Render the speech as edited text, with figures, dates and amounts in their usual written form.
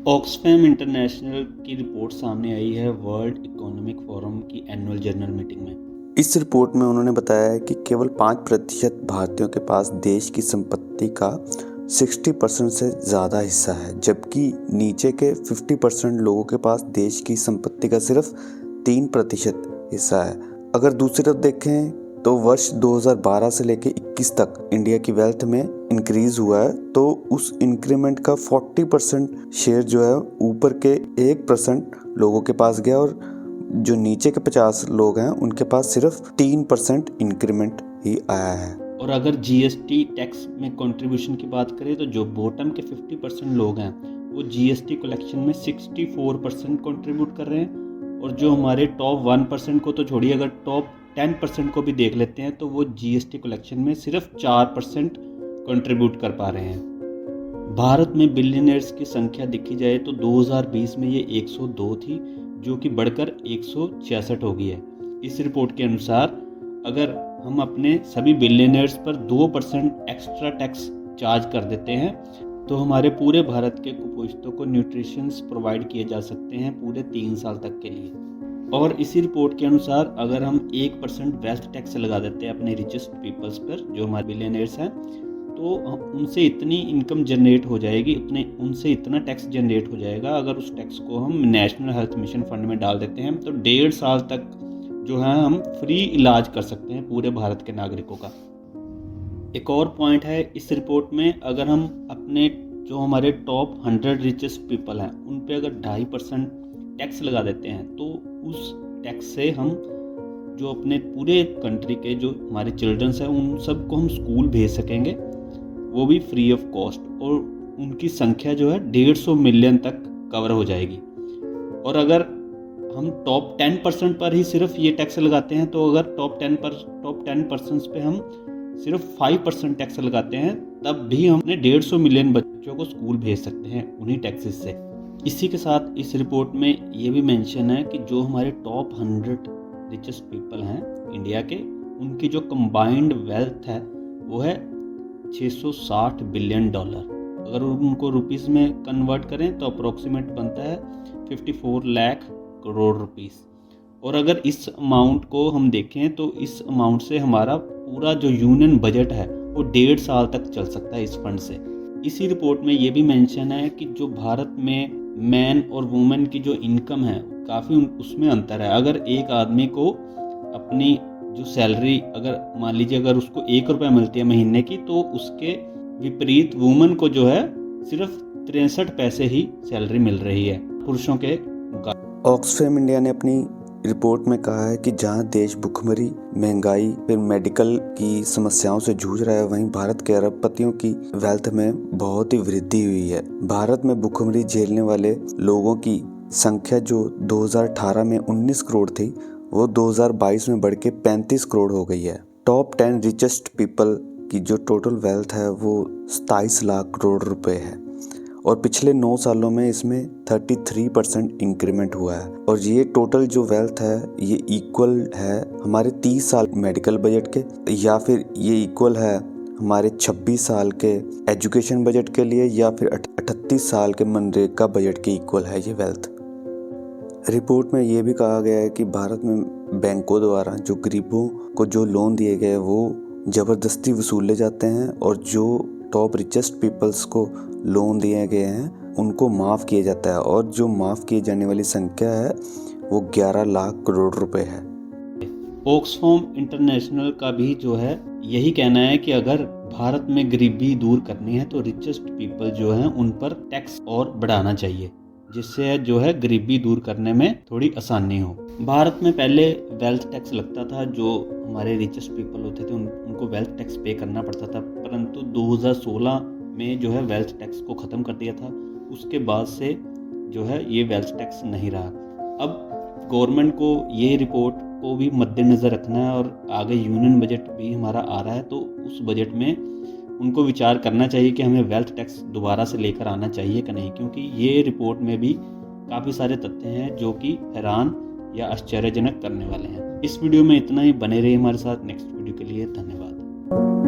Oxfam international की report सामने आई है वर्ल्ड इकोनॉमिक फोरम की एनुअल जनरल मीटिंग में। इस रिपोर्ट में उन्होंने बताया है कि केवल 5% भारतीयों के पास देश की संपत्ति का 60% से ज़्यादा हिस्सा है, जबकि नीचे के 50% लोगों के पास देश की संपत्ति का सिर्फ 3% हिस्सा है। अगर दूसरी तरफ देखें तो वर्ष 2012 से लेकर 21 तक इंडिया की वेल्थ में इंक्रीज हुआ है, तो उस इंक्रीमेंट का 40% शेयर जो है ऊपर के 1% लोगों के पास गया और जो नीचे के 50 लोग हैं उनके पास सिर्फ 3% इंक्रीमेंट ही आया है। और अगर जीएसटी टैक्स में कंट्रीब्यूशन की बात करें तो जो बॉटम के 50% लोग हैं वो जीएसटी कलेक्शन में 64% कंट्रीब्यूट कर रहे हैं, और जो हमारे टॉप 1% को तो छोड़िए, अगर टॉप 10% को भी देख लेते हैं तो वो जीएसटी कलेक्शन में सिर्फ 4% कंट्रीब्यूट कर पा रहे हैं। भारत में बिलियनर्स की संख्या देखी जाए तो 2020 में ये 102 थी, जो कि बढ़कर 166 हो गई है। इस रिपोर्ट के अनुसार अगर हम अपने सभी बिलियनर्स पर 2% एक्स्ट्रा टैक्स चार्ज कर देते हैं तो हमारे पूरे भारत के कुपोषितों को न्यूट्रिशंस प्रोवाइड किए जा सकते हैं पूरे 3 साल तक के लिए। और इसी रिपोर्ट के अनुसार अगर हम 1% वेल्थ टैक्स लगा देते हैं अपने रिचेस्ट पीपल्स पर, जो हमारे बिलियनर्स हैं, तो उनसे इतनी इनकम जनरेट हो जाएगी, उनसे इतना टैक्स जनरेट हो जाएगा। अगर उस टैक्स को हम नेशनल हेल्थ मिशन फंड में डाल देते हैं तो 1.5 साल तक जो है हम फ्री इलाज कर सकते हैं पूरे भारत के नागरिकों का। एक और पॉइंट है इस रिपोर्ट में, अगर हम अपने जो हमारे टॉप 100 रिचेस्ट पीपल हैं उन पे अगर 2.5% टैक्स लगा देते हैं तो उस टैक्स से हम जो अपने पूरे कंट्री के जो हमारे चिल्ड्रंस हैं उन सबको हम स्कूल भेज सकेंगे, वो भी फ्री ऑफ कॉस्ट, और उनकी संख्या जो है 150 मिलियन तक कवर हो जाएगी। और अगर हम टॉप 10% पर ही सिर्फ ये टैक्स लगाते हैं तो अगर टॉप 10% पे हम सिर्फ 5% टैक्स लगाते हैं तब भी हम अपने 150 मिलियन बच्चों को स्कूल भेज सकते हैं उन्हीं टैक्सेस से। इसी के साथ इस रिपोर्ट में ये भी मेंशन है कि जो हमारे टॉप 100 रिचेस्ट पीपल हैं इंडिया के, उनकी जो कंबाइंड वेल्थ है वो है $660 बिलियन। अगर उनको रुपीस में कन्वर्ट करें तो अप्रोक्सीमेट बनता है 54 लाख करोड़ रुपीस। और अगर इस अमाउंट को हम देखें तो इस अमाउंट से हमारा पूरा जो यूनियन बजट है वो 1.5 साल तक चल सकता है इस फंड से। इसी रिपोर्ट में ये भी मेंशन है कि जो भारत में मैन और वुमेन की जो इनकम है काफ़ी उसमें अंतर है। अगर एक आदमी को अपनी जो सैलरी अगर मान लीजिए अगर उसको 1 रुपया मिलती है महीने की, तो उसके विपरीत वुमेन को जो है सिर्फ 63 पैसे ही सैलरी मिल रही है पुरुषों के मुकाबले। ऑक्सफैम इंडिया ने अपनी रिपोर्ट में कहा है कि जहां देश भुखमरी, महंगाई, फिर मेडिकल की समस्याओं से जूझ रहा है, वहीं भारत के अरबपतियों की वेल्थ में बहुत ही वृद्धि हुई है। भारत में भुखमरी झेलने वाले लोगों की संख्या जो 2018 में 19 करोड़ थी, वो 2022 में बढ़ के 35 करोड़ हो गई है। टॉप 10 रिचेस्ट पीपल की जो टोटल वेल्थ है वो 27 लाख करोड़ रुपए है, और पिछले 9 सालों में इसमें 33% इंक्रीमेंट हुआ है। और ये टोटल जो वेल्थ है ये इक्वल है हमारे 30 साल मेडिकल बजट के, या फिर ये इक्वल है हमारे 26 साल के एजुकेशन बजट के लिए, या फिर 38 साल के मनरेगा बजट के इक्वल है ये वेल्थ। रिपोर्ट में ये भी कहा गया है कि भारत में बैंकों द्वारा जो गरीबों को जो लोन दिए गए वो ज़बरदस्ती वसूले जाते हैं, और जो टॉप रिचेस्ट पीपल्स को लोन दिए गए हैं उनको माफ़ किया जाता है, और जो माफ़ किए जाने वाली संख्या है वो 11 लाख करोड़ रुपए है। ऑक्सफैम इंटरनेशनल का भी जो है यही कहना है कि अगर भारत में गरीबी दूर करनी है तो रिचेस्ट पीपल जो हैं उन पर टैक्स और बढ़ाना चाहिए, जिससे जो है गरीबी दूर करने में थोड़ी आसानी हो। भारत में पहले वेल्थ टैक्स लगता था, जो हमारे रिचेस्ट पीपल होते थे उनको वेल्थ टैक्स पे करना पड़ता था, परंतु 2016 में जो है वेल्थ टैक्स को ख़त्म कर दिया था। उसके बाद से जो है ये वेल्थ टैक्स नहीं रहा। अब गवर्नमेंट को ये रिपोर्ट को भी मद्देनज़र रखना है, और आगे यूनियन बजट भी हमारा आ रहा है तो उस बजट में उनको विचार करना चाहिए कि हमें वेल्थ टैक्स दोबारा से लेकर आना चाहिए कि नहीं, क्योंकि ये रिपोर्ट में भी काफ़ी सारे तथ्य हैं जो कि हैरान या आश्चर्यजनक करने वाले हैं। इस वीडियो में इतना ही, बने रहिए हमारे साथ। नेक्स्ट वीडियो के लिए धन्यवाद।